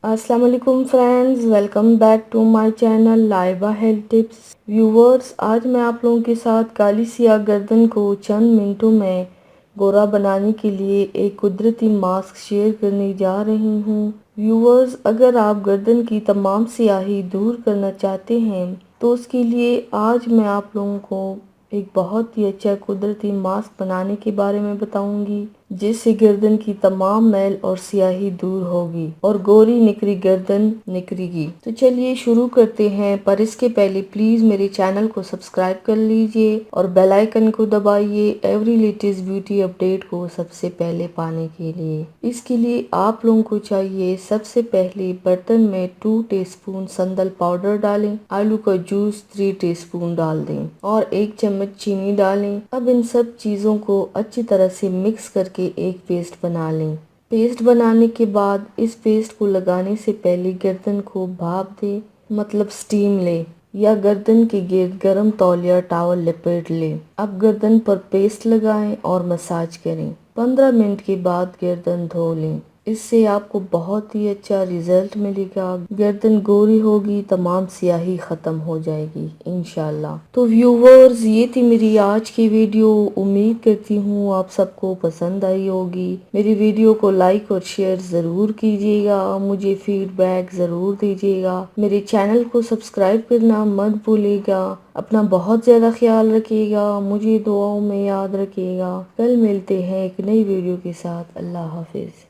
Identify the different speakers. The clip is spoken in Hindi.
Speaker 1: अस्सलाम वालेकुम friends, welcome back to my channel Laiba health tips. Viewers, आज मैं आप लोगों के साथ काली सियाह गर्दन को चंद मिनटों में गोरा बनाने के लिए एक कुदरती मास्क शेयर करने जा रही हूँ। व्यूवर्स, अगर आप गर्दन की तमाम स्याही दूर करना चाहते हैं तो उसके लिए आज मैं आप लोगों को एक बहुत ही अच्छा कुदरती मास्क बनाने के बारे में बताऊंगी, जिससे गर्दन की तमाम मैल और स्याही दूर होगी और गोरी निकरी गर्दन निकरेगी। तो चलिए शुरू करते हैं, पर इसके पहले प्लीज मेरे चैनल को सब्सक्राइब कर लीजिए और बेल आइकन को दबाइए एवरी लेटेस्ट ब्यूटी अपडेट को सबसे पहले पाने के लिए। इसके लिए आप लोगों को चाहिए, सबसे पहले बर्तन में 2 टीस्पून संदल पाउडर डालें, आलू का जूस 3 टीस्पून डाल दें और 1 चम्मच चीनी डालें। अब इन सब चीजों को अच्छी तरह से मिक्स करके एक पेस्ट बना लें। पेस्ट बनाने के बाद इस पेस्ट को लगाने से पहले गर्दन को भाप दें, मतलब स्टीम लें, या गर्दन के गिर्द गर्म तौलिया टॉवल लपेट लें। अब गर्दन पर पेस्ट लगाएं और मसाज करें। 15 मिनट के बाद गर्दन धो लें। इससे आपको बहुत ही अच्छा रिजल्ट मिलेगा। गर्दन गोरी होगी, तमाम स्याही खत्म हो जाएगी इंशाल्लाह। तो व्यूवर्स, ये थी मेरी आज की वीडियो। उम्मीद करती हूँ आप सबको पसंद आई होगी। मेरी वीडियो को लाइक और शेयर जरूर कीजिएगा, मुझे फीडबैक जरूर दीजिएगा। मेरे चैनल को सब्सक्राइब करना मत भूलिएगा। अपना बहुत ज्यादा ख्याल रखिएगा, मुझे दुआओं में याद रखिएगा। कल मिलते हैं एक नई वीडियो के साथ। अल्लाह हाफिज।